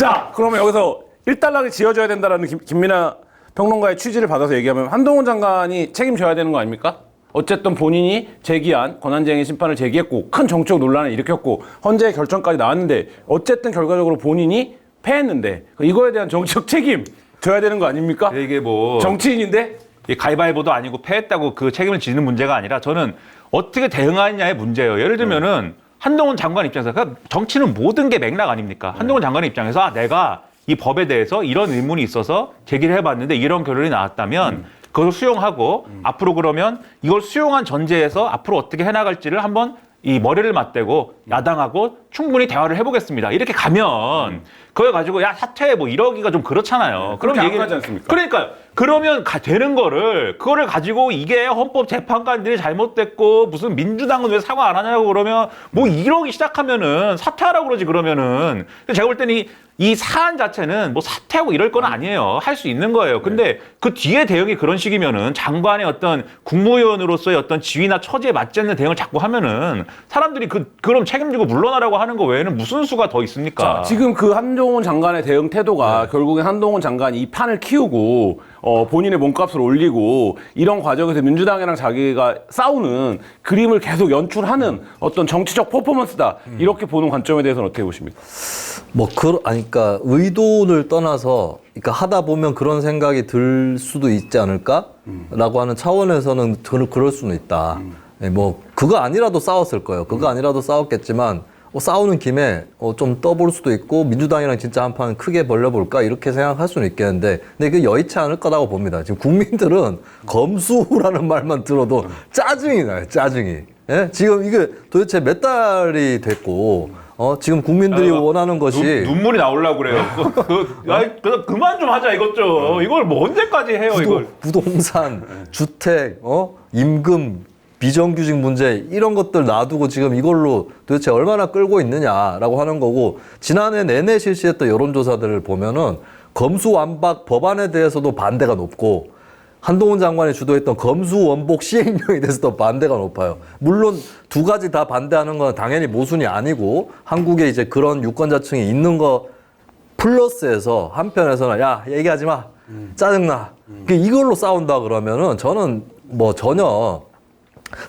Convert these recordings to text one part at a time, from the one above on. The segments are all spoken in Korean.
자, 그러면 여기서 일단락을 지어줘야 된다라는 김민하 평론가의 취지를 받아서 얘기하면 한동훈 장관이 책임져야 되는 거 아닙니까? 어쨌든 본인이 제기한 권한쟁의 심판을 제기했고 큰 정치적 논란을 일으켰고 헌재 결정까지 나왔는데 어쨌든 결과적으로 본인이 패했는데 이거에 대한 정치적 책임 져야 되는 거 아닙니까? 이게 뭐 정치인인데 가위바위보도 아니고 패했다고 그 책임을 지는 문제가 아니라 저는 어떻게 대응하느냐의 문제예요. 예를 들면은 한동훈 장관 입장에서 그러니까 정치는 모든 게 맥락 아닙니까? 한동훈 장관 입장에서 내가 이 법에 대해서 이런 의문이 있어서 제기를 해봤는데 이런 결론이 나왔다면 그걸 수용하고 앞으로 그러면 이걸 수용한 전제에서 앞으로 어떻게 해나갈지를 한번 이 머리를 맞대고 야당하고 충분히 대화를 해보겠습니다. 이렇게 가면 그걸 가지고 야 사퇴해 뭐 이러기가 좀 그렇잖아요. 그럼 얘기하지 않습니까? 그러니까 그러면 되는 거를 그거를 가지고 이게 헌법재판관들이 잘못됐고 무슨 민주당은 왜 사과 안 하냐고 그러면 뭐 이러기 시작하면은 사퇴하라고 그러지 그러면은 제가 볼 때는 이 사안 자체는 뭐 사퇴하고 이럴 건 아니에요. 할 수 있는 거예요. 근데 그 뒤에 대응이 그런 식이면은 장관의 어떤 국무위원으로서의 어떤 지위나 처지에 맞지 않는 대응을 자꾸 하면은 사람들이 그럼 책임지고 물러나라고 하는 거 외에는 무슨 수가 더 있습니까? 자, 지금 그 한동훈 장관의 대응 태도가 결국엔 한동훈 장관이 이 판을 키우고 본인의 몸값을 올리고 이런 과정에서 민주당이랑 자기가 싸우는 그림을 계속 연출하는 어떤 정치적 퍼포먼스다. 이렇게 보는 관점에 대해서는 어떻게 보십니까? 그러니까 의도를 떠나서, 그러니까 하다 보면 그런 생각이 들 수도 있지 않을까라고 하는 차원에서는 저는 그럴 수는 있다. 그거 아니라도 싸웠을 거예요. 그거 아니라도 싸웠겠지만 싸우는 김에 좀 떠볼 수도 있고 민주당이랑 진짜 한판 크게 벌려볼까 이렇게 생각할 수는 있겠는데 근데 그게 여의치 않을 거라고 봅니다. 지금 국민들은 검수라는 말만 들어도 짜증이 나요. 짜증이. 예? 지금 이게 도대체 몇 달이 됐고 지금 국민들이 원하는 것이 눈물이 나오려고 그래요. 그만 좀 하자 이것 좀. 이걸 뭐 언제까지 해요 이걸. 부동산, 주택, 임금 비정규직 문제 이런 것들 놔두고 지금 이걸로 도대체 얼마나 끌고 있느냐라고 하는 거고 지난해 내내 실시했던 여론조사들을 보면은 검수완박 법안에 대해서도 반대가 높고 한동훈 장관이 주도했던 검수원복 시행령에 대해서도 반대가 높아요. 물론 두 가지 다 반대하는 건 당연히 모순이 아니고 한국에 이제 그런 유권자층이 있는 거 플러스해서 한편에서는 야 얘기하지 마 짜증나 이걸로 싸운다 그러면은 저는 전혀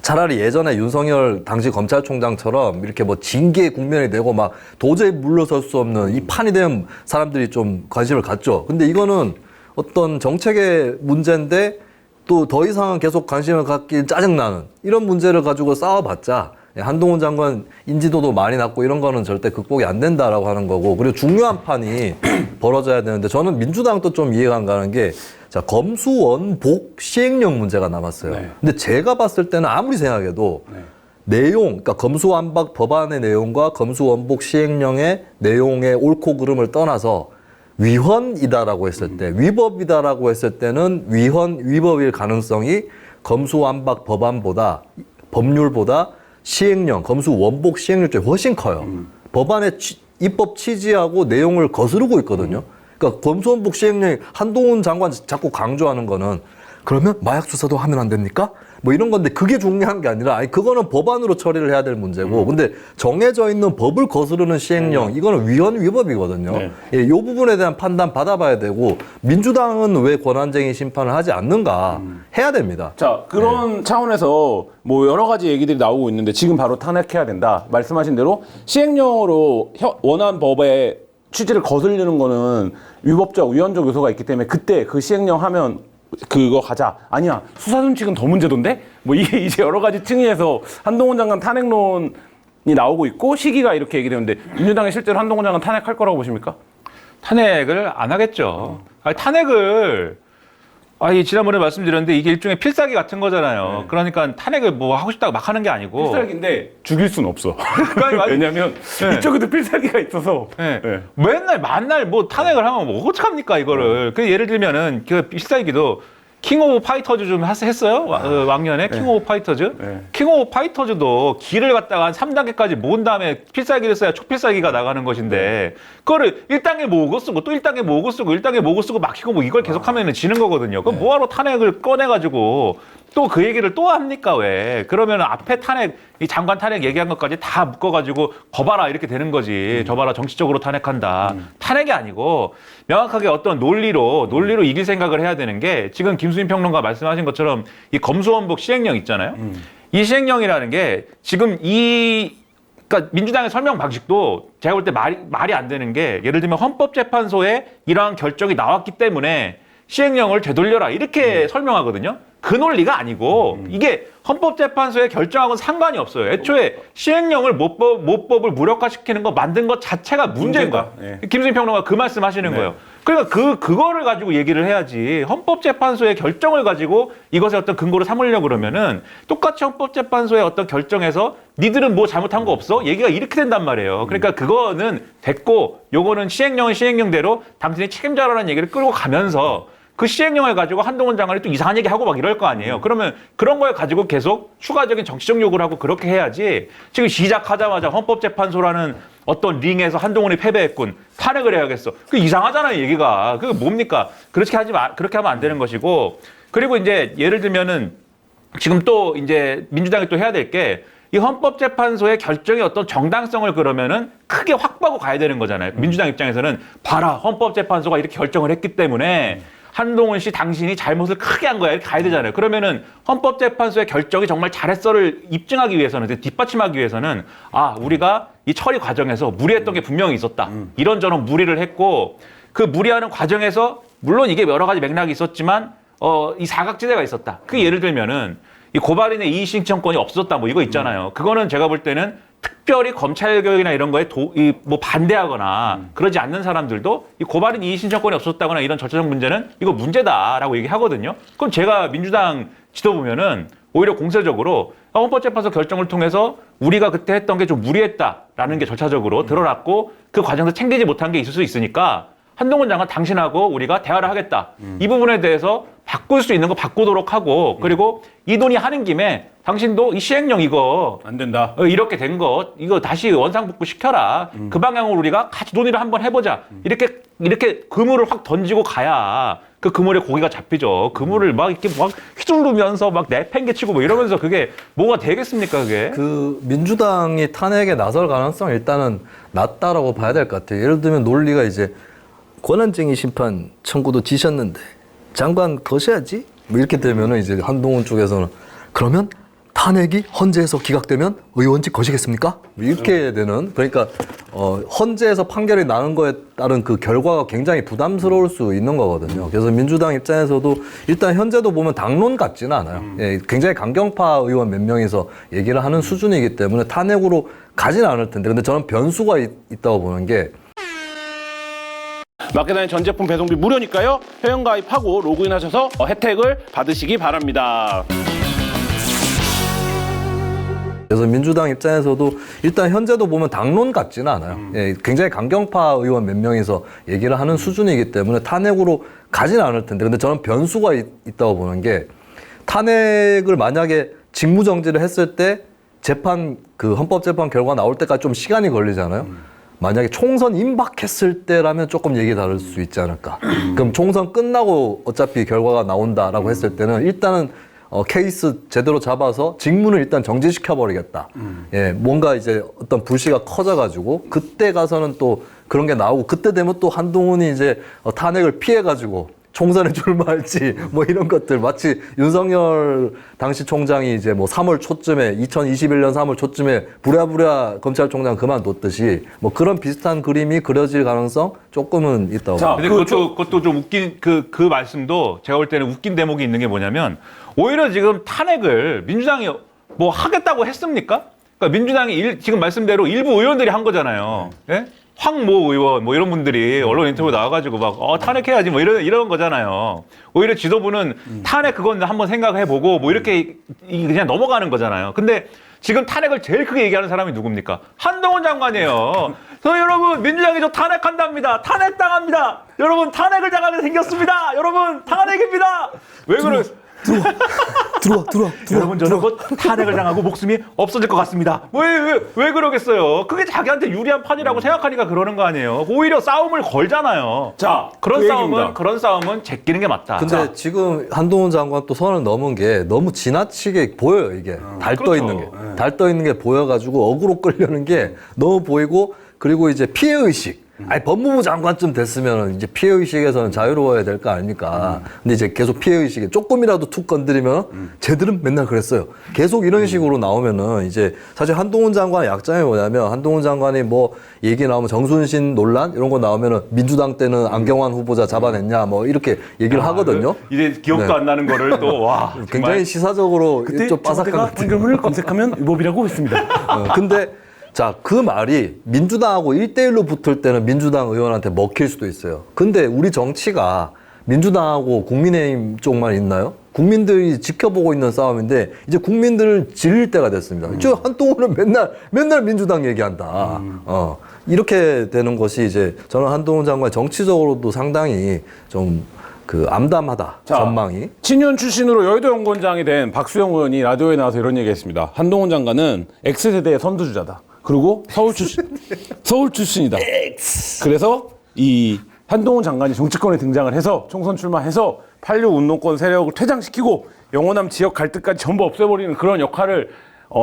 차라리 예전에 윤석열 당시 검찰총장처럼 이렇게 징계 국면이 되고 막 도저히 물러설 수 없는 이 판이 된 사람들이 좀 관심을 갖죠. 근데 이거는 어떤 정책의 문제인데 또 더 이상은 계속 관심을 갖기 짜증나는 이런 문제를 가지고 싸워봤자 한동훈 장관 인지도도 많이 낮고 이런 거는 절대 극복이 안 된다라고 하는 거고 그리고 중요한 판이 벌어져야 되는데 저는 민주당도 좀 이해가 안 가는 게 검수원복 시행령 문제가 남았어요. 네. 근데 제가 봤을 때는 아무리 생각해도 그러니까 검수완박 법안의 내용과 검수원복 시행령의 내용의 옳고 그름을 떠나서 위헌이다라고 했을 때, 위법이다라고 했을 때는 위법일 가능성이 검수완박 법률보다 시행령, 검수원복 시행령 쪽이 훨씬 커요. 법안의 입법 취지하고 내용을 거스르고 있거든요. 그러니까 검수원복 시행령이 한동훈 장관 자꾸 강조하는 거는 그러면 마약 수사도 하면 안 됩니까? 이런 건데 그게 중요한 게 아니라 그거는 법안으로 처리를 해야 될 문제고 근데 정해져 있는 법을 거스르는 시행령 이거는 위헌위법이거든요. 이 부분에 대한 판단 받아봐야 되고 민주당은 왜 권한쟁의 심판을 하지 않는가 해야 됩니다. 자, 그런 차원에서 여러 가지 얘기들이 나오고 있는데 지금 바로 탄핵해야 된다. 말씀하신 대로 시행령으로 원한 법의 취지를 거슬리는 거는 위법적, 위헌적 요소가 있기 때문에 그때 그 시행령 하면 그거 가자. 아니야. 수사 순칙은 더 문제던데? 이게 이제 여러 가지 층위에서 한동훈 장관 탄핵론이 나오고 있고 시기가 이렇게 얘기되는데 민주당이 실제로 한동훈 장관 탄핵할 거라고 보십니까? 탄핵을 안 하겠죠. 탄핵을 지난번에 말씀드렸는데 이게 일종의 필살기 같은 거잖아요. 그러니까 탄핵을 하고 싶다고 막 하는 게 아니고 필살기인데 죽일 수는 없어. 왜냐면 이쪽에도 필살기가 있어서 맨날 탄핵을 하면 어떡합니까 이거를. 예를 들면은 그 필살기도 킹 오브 파이터즈 좀 했어요? 왕년에 킹 오브 파이터즈? 킹 오브 파이터즈도 기를 갖다가 한 3단계까지 모은 다음에 필살기를 써야 초필살기가 나가는 것인데 그거를 1단계 모으고 쓰고 또 1단계 모으고 쓰고 1단계 모으고 쓰고 막히고 이걸 계속하면 지는 거거든요. 그럼 뭐하러 탄핵을 꺼내가지고 또 그 얘기를 또 합니까 왜? 그러면 앞에 탄핵, 이 장관 탄핵 얘기한 것까지 다 묶어가지고 거봐라 이렇게 되는 거지. 저봐라 정치적으로 탄핵한다. 탄핵이 아니고 명확하게 어떤 논리로 이길 생각을 해야 되는 게 지금 김수민 평론가 말씀하신 것처럼 이 검수원복 시행령 있잖아요. 이 시행령이라는 게 지금 그러니까 민주당의 설명 방식도 제가 볼 때 말이 안 되는 게 예를 들면 헌법재판소에 이러한 결정이 나왔기 때문에 시행령을 되돌려라 이렇게 설명하거든요. 그 논리가 아니고 이게 헌법재판소의 결정하고는 상관이 없어요. 애초에 시행령을 모법을 무력화시키는 거 만든 것 자체가 문제인 거야. 네. 김수민 평론가 그 말씀하시는 네. 거예요. 그러니까 그거를 가지고 얘기를 해야지. 헌법재판소의 결정을 가지고 이것의 어떤 근거를 삼으려고 그러면은 똑같이 헌법재판소의 어떤 결정에서 니들은 뭐 잘못한 거 없어? 얘기가 이렇게 된단 말이에요. 그러니까 그거는 됐고 요거는 시행령은 시행령대로 당신이 책임져라는 얘기를 끌고 가면서 그 시행령을 가지고 한동훈 장관이 또 이상한 얘기 하고 막 이럴 거 아니에요. 그러면 그런 걸 가지고 계속 추가적인 정치적 요구를 하고 그렇게 해야지. 지금 시작하자마자 헌법재판소라는 어떤 링에서 한동훈이 패배했군. 탄핵을 해야겠어. 그 이상하잖아요, 얘기가. 그게 뭡니까? 그렇게 하면 안 되는 것이고. 그리고 이제 예를 들면은 지금 또 이제 민주당이 또 해야 될 게 이 헌법재판소의 결정의 어떤 정당성을 그러면은 크게 확보하고 가야 되는 거잖아요. 민주당 입장에서는 봐라, 헌법재판소가 이렇게 결정을 했기 때문에 한동훈 씨 당신이 잘못을 크게 한 거야 이렇게 가야 되잖아요. 그러면은 헌법재판소의 결정이 정말 잘했어를 입증하기 위해서는 뒷받침하기 위해서는 우리가 이 처리 과정에서 무리했던 게 분명히 있었다. 이런저런 무리를 했고 그 무리하는 과정에서 물론 이게 여러 가지 맥락이 있었지만 이 사각지대가 있었다. 그 예를 들면은 이 고발인의 이의신청권이 없었다 뭐 이거 있잖아요. 그거는 제가 볼 때는 특별히 검찰 개혁이나 이런 거에 뭐 반대하거나 그러지 않는 사람들도 이 고발인 이의신청권이 없었다거나 이런 절차적 문제는 이거 문제다라고 얘기하거든요. 그럼 제가 민주당 지도 보면은 오히려 공세적으로 헌법재판소 결정을 통해서 우리가 그때 했던 게 좀 무리했다라는 게 절차적으로 드러났고 그 과정에서 챙기지 못한 게 있을 수 있으니까 한동훈 장관 당신하고 우리가 대화를 하겠다. 이 부분에 대해서 바꿀 수 있는 거 바꾸도록 하고 그리고 이 논의하는 김에 당신도 이 시행령 이거 안 된다. 이렇게 된 거 이거 다시 원상복구 시켜라. 그 방향으로 우리가 같이 논의를 한번 해보자. 이렇게 그물을 확 던지고 가야 그 그물에 고기가 잡히죠. 그물을 막 이렇게 막 휘두르면서 막 내팽개치고 뭐 이러면서 그게 뭐가 되겠습니까 그게? 그 민주당이 탄핵에 나설 가능성 일단은 낮다라고 봐야 될 것 같아요. 예를 들면 논리가 이제 권한쟁의 심판 청구도 지셨는데 장관 거셔야지? 뭐 이렇게 되면은 이제 한동훈 쪽에서는 그러면 탄핵이 헌재에서 기각되면 의원직 거시겠습니까? 뭐 이렇게 되는 그러니까 헌재에서 판결이 나는 거에 따른 그 결과가 굉장히 부담스러울 수 있는 거거든요. 그래서 민주당 입장에서도 일단 현재도 보면 당론 같지는 않아요. 예, 굉장히 강경파 의원 몇 명이서 얘기를 하는 수준이기 때문에 탄핵으로 가지는 않을 텐데 근데 저는 변수가 있다고 보는 게 마케다인 전 제품 배송비 무료니까요. 회원가입하고 로그인하셔서 혜택을 받으시기 바랍니다. 그래서 민주당 입장에서도 일단 현재도 보면 당론 같지는 않아요. 예, 굉장히 강경파 의원 몇 명이서 얘기를 하는 수준이기 때문에 탄핵으로 가지는 않을 텐데 근데 저는 변수가 있다고 보는 게 탄핵을 만약에 직무정지를 했을 때 재판 그 헌법재판 결과 나올 때까지 좀 시간이 걸리잖아요. 만약에 총선 임박했을 때라면 조금 얘기 다를 수 있지 않을까. 그럼 총선 끝나고 어차피 결과가 나온다라고 했을 때는 일단은 케이스 제대로 잡아서 직무는 일단 정지시켜버리겠다. 예, 뭔가 이제 어떤 불씨가 커져가지고 그때 가서는 또 그런 게 나오고 그때 되면 또 한동훈이 이제 탄핵을 피해가지고 총선에 출마할지 뭐 이런 것들 마치 윤석열 당시 총장이 이제 뭐 3월 초쯤에 2021년 3월 초쯤에 부랴부랴 검찰총장 그만뒀듯이 뭐 그런 비슷한 그림이 그려질 가능성 조금은 있다고. 자, 근데 그것도 좀 웃긴 그 말씀도 제가 볼 때는 웃긴 대목이 있는 게 뭐냐면 오히려 지금 탄핵을 민주당이 뭐 하겠다고 했습니까? 그러니까 민주당이 지금 말씀대로 일부 의원들이 한 거잖아요. 예? 황모 의원 뭐 이런 분들이 언론 인터뷰 나와가지고 막 탄핵해야지 뭐 이런 거잖아요. 오히려 지도부는 탄핵 그건 한번 생각해보고 뭐 이렇게 그냥 넘어가는 거잖아요. 근데 지금 탄핵을 제일 크게 얘기하는 사람이 누굽니까? 한동훈 장관이에요. 그래서 여러분 민주당이 저 탄핵한답니다. 탄핵당합니다. 여러분 탄핵을 당하게 생겼습니다. 여러분 탄핵입니다. 왜 그래? 들어와. 여러분 저는 곧 탄핵을 당하고 목숨이 없어질 것 같습니다. 왜 그러겠어요? 그게 자기한테 유리한 판이라고 생각하니까 그러는 거 아니에요. 오히려 싸움을 걸잖아요. 자, 그런 그 싸움은 얘기입니다. 그런 싸움은 제끼는 게 맞다. 근데 지금 한동훈 장관 또 선을 넘은 게 너무 지나치게 보여요, 이게. 달 떠 있는 게. 달 떠 있는 게 보여가지고 어그로 끌려는 게 너무 보이고, 그리고 이제 피해의식. 아니, 법무부 장관쯤 됐으면 이제 피해의식에서는 자유로워야 될 거 아닙니까? 근데 이제 계속 피해의식에 조금이라도 툭 건드리면 쟤들은 맨날 그랬어요. 계속 이런 식으로 나오면은 이제 사실 한동훈 장관의 약점이 뭐냐면 한동훈 장관이 뭐 얘기 나오면 정순신 논란 이런 거 나오면은 민주당 때는 안경환 후보자 잡아냈냐 뭐 이렇게 얘기를 하거든요. 이제 기억도 네. 안 나는 거를 또 와. 굉장히 시사적으로 그때 좀 빠삭한 정대가 것 같아요. 판결문을 검색하면 위법이라고 했습니다. 근데 자, 그 말이 민주당하고 1대1로 붙을 때는 민주당 의원한테 먹힐 수도 있어요. 근데 우리 정치가 민주당하고 국민의힘 쪽만 있나요? 국민들이 지켜보고 있는 싸움인데 이제 국민들을 질릴 때가 됐습니다. 저 한동훈은 맨날 민주당 얘기한다. 이렇게 되는 것이 이제 저는 한동훈 장관 정치적으로도 상당히 좀 그 암담하다. 자, 전망이. 친윤 출신으로 여의도 연구원장이 된 박수영 의원이 라디오에 나와서 이런 얘기했습니다. 한동훈 장관은 X세대의 선두주자다. 그리고 서울 출신이다. 그래서 이 한동훈 장관이 정치권에 등장을 해서 총선 출마해서 86 운동권 세력을 퇴장시키고 영호남 지역 갈등까지 전부 없애버리는 그런 역할을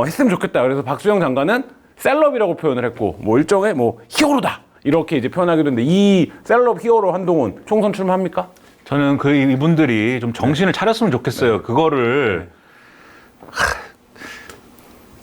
했으면 좋겠다. 그래서 박수영 장관은 셀럽이라고 표현을 했고 뭐 일종의 뭐 히어로다 이렇게 이제 표현하기도 했는데 이 셀럽 히어로 한동훈 총선 출마합니까? 저는 그 이분들이 좀 정신을 차렸으면 좋겠어요. 그거를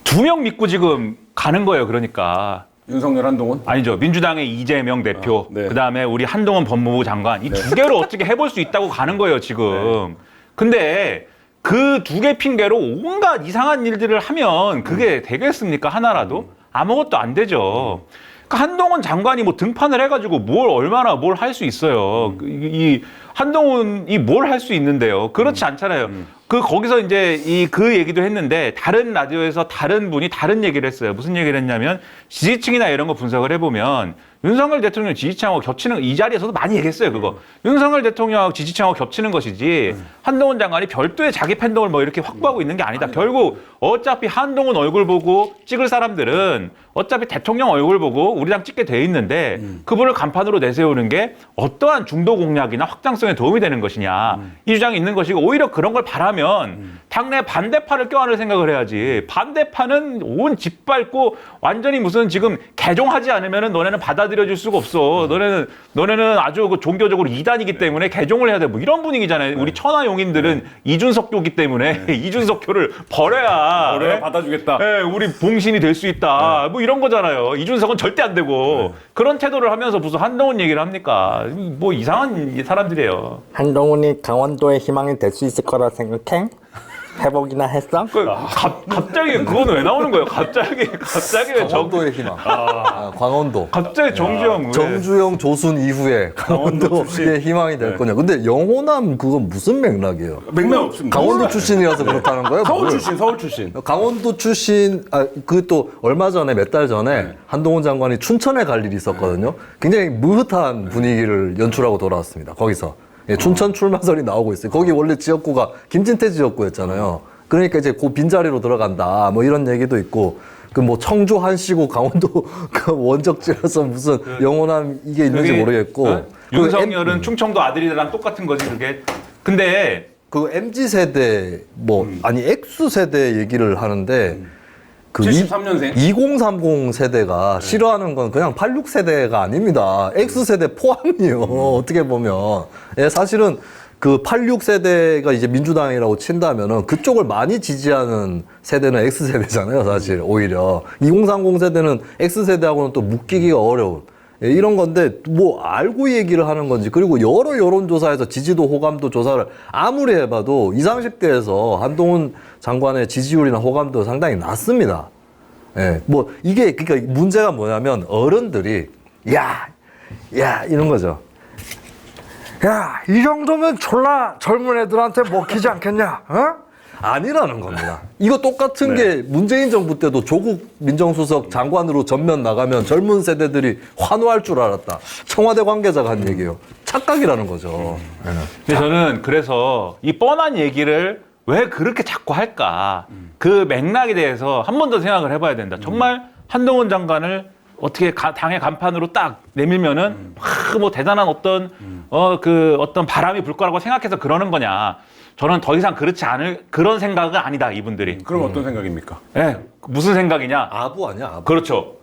두 명 믿고 지금 가는 거예요. 그러니까 윤석열 한동훈? 아니죠. 민주당의 이재명 대표, 네. 그다음에 우리 한동훈 법무부 장관 이 두 개로 어떻게 해볼 수 있다고 가는 거예요. 지금. 근데 그 두 개 핑계로 온갖 이상한 일들을 하면 그게 되겠습니까? 하나라도 아무것도 안 되죠. 그러니까 한동훈 장관이 뭐 등판을 해가지고 얼마나 뭘 할 수 있어요. 이 한동훈이 뭘 할 수 있는데요. 그렇지 않잖아요. 거기서 이제 그 얘기도 했는데 다른 라디오에서 다른 분이 다른 얘기를 했어요. 무슨 얘기를 했냐면 지지층이나 이런 거 분석을 해보면 윤석열 대통령 지지층하고 겹치는 이 자리에서도 많이 얘기했어요. 그거 윤석열 대통령하고 지지층하고 겹치는 것이지 한동훈 장관이 별도의 자기 팬덤을 뭐 이렇게 확보하고 있는 게 아니다. 결국 어차피 한동훈 얼굴 보고 찍을 사람들은 어차피 대통령 얼굴 보고 우리 당 찍게 돼 있는데 그분을 간판으로 내세우는 게 어떠한 중도 공략이나 확장성에 도움이 되는 것이냐 이 주장이 있는 것이고 오히려 그런 걸 바라면 당내 반대파를 껴안을 생각을 해야지. 반대파는 온 짓밟고 완전히 무슨 지금 개종하지 않으면은 너네는 받아들여질 수가 없어. 너네는 아주 그 종교적으로 이단이기 때문에 개종을 해야 돼. 뭐 이런 분위기잖아요. 우리 천하용인들은 이준석교기 때문에 이준석교를 버려야 받아주겠다. 예, 우리 봉신이 될 수 있다. 뭐 이런 거잖아요. 이준석은 절대 안 되고 그런 태도를 하면서 무슨 한동훈 얘기를 합니까? 뭐 이상한 사람들이에요. 한동훈이 강원도의 희망이 될 수 있을 거라 생각해? 회복이나 했어? 갑자기 그건 왜 나오는 거예요? 갑자기 왜 강원도의 희망. 광원도. 갑자기 정주영 왜? 정주영 조순 이후에 강원도의 희망이 될 거냐. 근데 영호남 그건 무슨 맥락이에요? 맥락 없습니다. 강원도 출신이라서 그렇다는 거예요? 서울 출신. 강원도 출신, 그 또 얼마 전에 몇 달 전에 한동훈 장관이 춘천에 갈 일이 있었거든요. 굉장히 무흐한 분위기를 연출하고 돌아왔습니다. 거기서. 예, 춘천 출마설이 나오고 있어요. 거기 원래 지역구가 김진태 지역구였잖아요. 그러니까 이제 그 빈자리로 들어간다. 뭐 이런 얘기도 있고. 그 뭐 청주 한시고 강원도 그 원적지라서 무슨 영호남 이게 있는지 모르겠고. 윤석열은 충청도 아들이랑 똑같은 거지 그게. 근데 그 MZ 세대 아니 X 세대 얘기를 하는데 그 73년생? 2030 세대가 싫어하는 건 그냥 86 세대가 아닙니다. X 세대 포함이에요. 어떻게 보면 사실은 그 86 세대가 이제 민주당이라고 친다면은 그쪽을 많이 지지하는 세대는 X 세대잖아요. 사실 오히려 2030 세대는 X 세대하고는 또 묶이기가 어려운. 이런 건데 뭐 알고 얘기를 하는 건지 그리고 여러 여론조사에서 지지도 호감도 조사를 아무리 해봐도 20, 30대에서 한동훈 장관의 지지율이나 호감도 상당히 낮습니다. 예, 뭐 이게 그러니까 문제가 뭐냐면 어른들이 야 이런 거죠. 야, 이 정도면 졸라 젊은 애들한테 먹히지 않겠냐? 어? 아니라는 겁니다. 이거 똑같은 게 문재인 정부 때도 조국 민정수석 장관으로 전면 나가면 젊은 세대들이 환호할 줄 알았다. 청와대 관계자가 한 얘기예요. 착각이라는 거죠. 근데 저는 그래서 이 뻔한 얘기를 왜 그렇게 자꾸 할까? 그 맥락에 대해서 한 번 더 생각을 해봐야 된다. 정말 한동훈 장관을 어떻게 당의 간판으로 딱 내밀면은 뭐 대단한 어떤 어떤 바람이 불 거라고 생각해서 그러는 거냐? 저는 더 이상 그렇지 않을 그런 생각은 아니다 이분들이. 그럼 어떤 생각입니까? 예, 무슨 생각이냐? 아부 아니야, 아부. 그렇죠.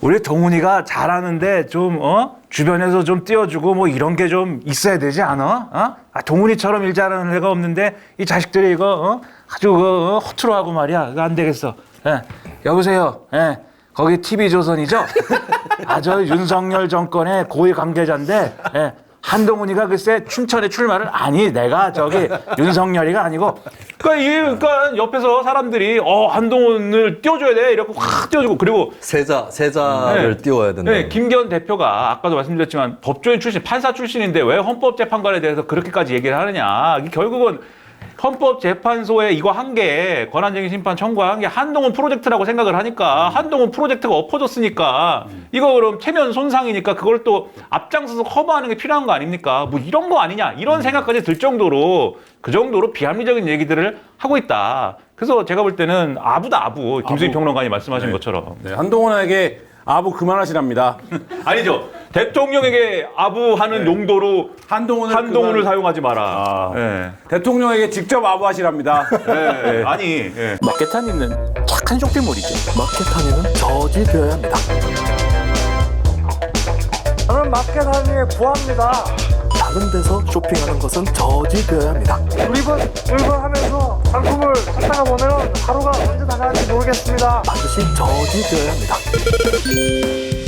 우리 동훈이가 잘하는데 좀 주변에서 좀 띄워주고 뭐 이런 게 좀 있어야 되지 않아? 동훈이처럼 일 잘하는 애가 없는데 이 자식들이 이거 아주 허투루 하고 말이야. 이거 안 되겠어. 예. 여보세요. 예. 거기 TV조선이죠? 저 윤석열 정권의 고위 관계자인데 예. 한동훈이가 글쎄 춘천에 출마를 아니 내가 저기 윤석열이가 아니고 그러니까 옆에서 사람들이 한동훈을 띄워줘야 돼 이렇게 확 띄워주고 그리고 세자를 네. 띄워야 된다. 네, 김기현 대표가 아까도 말씀드렸지만 법조인 출신 판사 출신인데 왜 헌법재판관에 대해서 그렇게까지 얘기를 하느냐 이게 결국은 헌법재판소에 이거 한 게 권한쟁의 심판 청구한 게 한동훈 프로젝트라고 생각을 하니까 한동훈 프로젝트가 엎어졌으니까 이거 그럼 체면 손상이니까 그걸 또 앞장서서 커버하는 게 필요한 거 아닙니까? 뭐 이런 거 아니냐 이런 생각까지 들 정도로 그 정도로 비합리적인 얘기들을 하고 있다. 그래서 제가 볼 때는 아부다 아부 김수희 평론가님 말씀하신 것처럼 네, 한동훈에게 아부 그만하시랍니다. 아니죠. 대통령에게 아부하는 용도로 한동훈을 사용하지 마라. 네. 대통령에게 직접 아부하시랍니다. 네. 아니 마케타니는 착한 쇼핑몰이죠. 마케타니는 저질되어야 합니다. 저는 마켓하니에 구합니다. 다른 데서 쇼핑하는 것은 저질되어야 합니다. 물건하면서 상품을 찾다가 보면 하루가 언제 다 가는지 모르겠습니다. 반드시 저질되어야 합니다.